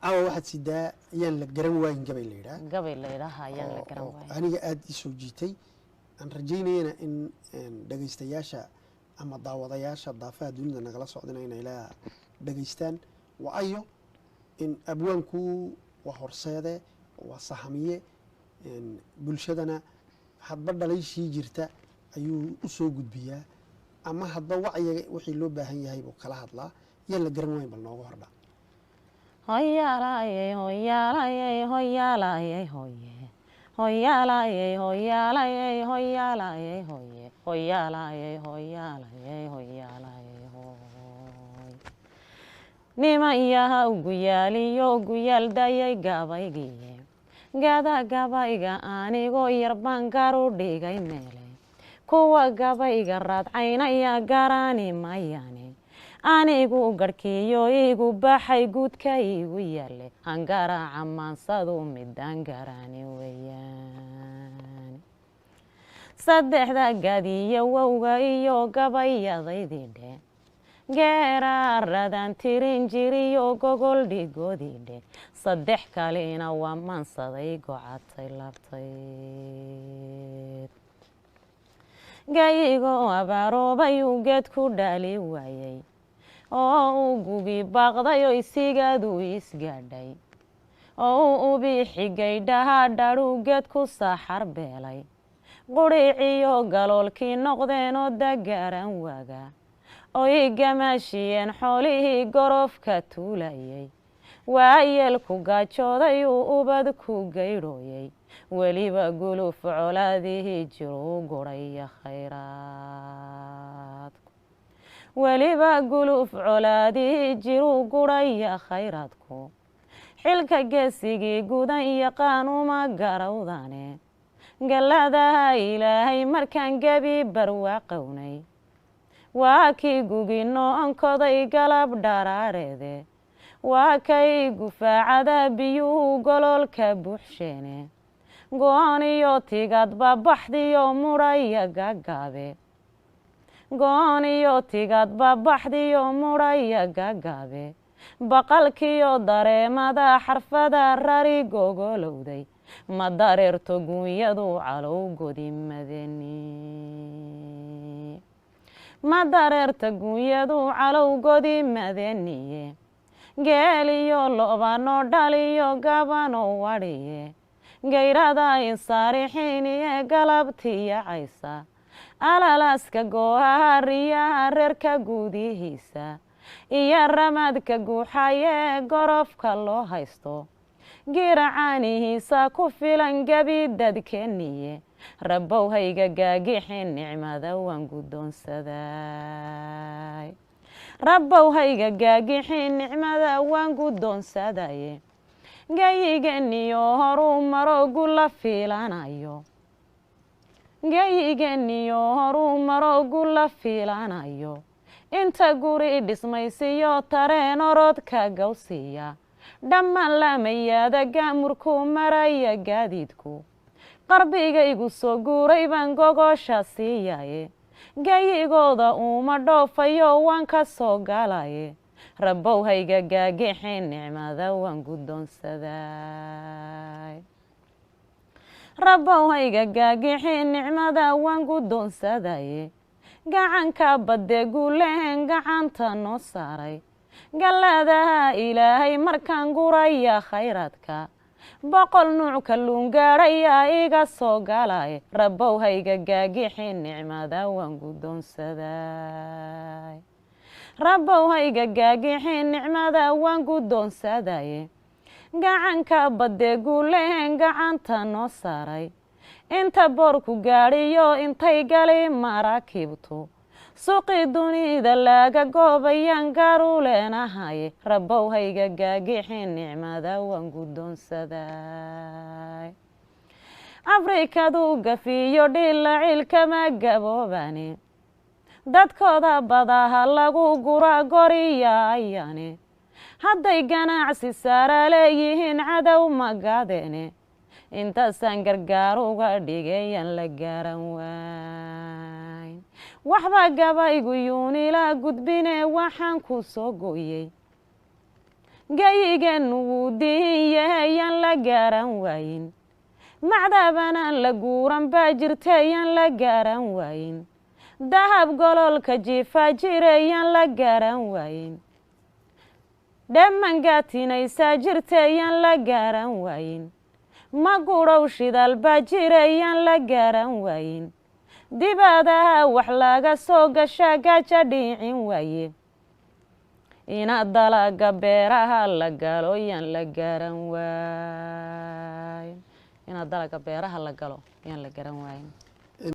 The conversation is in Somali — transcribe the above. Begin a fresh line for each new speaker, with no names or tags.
caawa waxaad sidaa ayaan la garan waayin gabay la yidhaah
gabay la yidhaaha ayaan la garan waayin
aniga aada ii soo jiitay aan rajaynayana in dhegaystayaasha ama daawadayaasha daafaha dunida nagala socdana inay ilaa dhegaystaan waayo in abwaanku waa horseede waa sahamiye bulshadana hadba dhalayshii jirta ayuu u soo gudbiyaa ama hadba wacyiga wixii loo baahan yahay buu kala hadlaa yaan la garan waayin bal nooga hordha
hoyaalayey hoyaalayey hoyaalayey hoye hoyaalayey hoyaalayey hoyaalayey hoye hoyaalayey hoyaalayey hoyaalayey hoy niman yaha uguyaaliyo guyaal dayay gabaygiye gada gabayga anigoo yarbaan gaar u dhigay meele kuwa gabayga raadcaynaya garaani mayane anigu garhkiyo igu baxay guudka igu yaale hangaraaca maansadu midaan garaani weeyaan saddexda gadiyo wowga iyo gabayadaydidhe geeraaradan tirin jiriyo gogol dhigoodidhe saddex kalena waa maansaday gocatay labtayd gayigoo abaaroobay uu geed ku dhaali waayey oo uu gugi baaqday oo isigaaduu isgaadhay oo uu ubixigay dhahadhadhuu geed ku saaxar beelay quriciyo galoolkii noqdeenoo dagaran waaga oo i gamaashiyeen xoolihii gorofka tuulayay waayeelku gaajooday uu ubad ku gaydhooyay weliba guluf colaadihii jiruu guraya khayraadku weliba guluf colaadihii jiruu guraya khayraadku xilka geesigii gudan yaqaan uma garawdane galladaha ilaahay markaan gebi barwaaqownay waa kii gugino onkoday galab dharaareede waa kay gufaacada biyuhu gololka buuxsheene go-on iyo tigadba baxdiyo mudhaya gagaabe go-on iyo tigadba baxdiyo mudhaya gagaabe baqalkiyo dareemada xarfada rari gogolowday ma dareerto guunyadu calow godimadeni ma dareerta guunyadu calow godimadeniye geeliyo lobanoo dhaliyo gabanoo wadhiye gayrada insaarixiiniye galabtiyacaysa alalaska goohaha riyaha reerka guudihiisa iyo ramadka guuxayee gorofka loo haysto giracaanihiisa ku filan gebi dadkeniye rabbow hayga gaagixin nicmada waan guddoonsaday rabbow hayga gaagixin nicmada waan guddoonsadaye gayigeniyo horuu maro gula fiilanayo gayigeniyo horuu maro gula fiilanayo inta guri dhismaysiyo tareen orodka gawsiya dhammaan lamayaada gaamurku maraya gaadiidku qarbigaygu soo guuray baan gogosha siiyaye gayigooda uuma dhoofayo waan ka soo galaye rabbow hayga gaagixin nicmada waan guddoonsaday rabbow hayga gaagixin nicmada waan guddoonsadaye gacanka badde guulehen gacanta noo saaray galladaha ilaahay markaan guraya khayraadka boqol nuuc kalluun gaadhayaa iga soo galay rabbow hayga gaagixin nicmada waan guddoonsaday rabbow hayga gaagixin nicmada waan guddoonsadaye gacanka badde guulehen gacanta noo saaray inta boorku gaadhiyo intay gali maraakiibtu suuqii dunida laga goobayaan gaaru leenahaye rabbow hayga gaagixin nicmada waan guddoonsaday afrikadu gafiyo dhila cilkama gaboobane dadkooda badaha lagu gura goriyayane hadday ganacsi saara leeyihiin cadow magadeene intaasaan gargaar uga dhigayan la garan waay waxba gabaygu yuunila gudbine waxaan ku soo gooyey gayigan wuu dihin yahay yaan la garan waayin macdabanaan la guuran baa jirta yaan la garan waayin dahab gololka jiifaa jira yaan la garan waayin dhamangaatinaysaa jirta yaan la garan waayin ma gudhow shidaal baa jira yaan la garan waayin dibadaha wax laga soo gashaa gaaja dhiicin waaye ina dalaga beeraha la galo yaan la garan waayin ina dalaga beeraha la galo yaan la garan waayin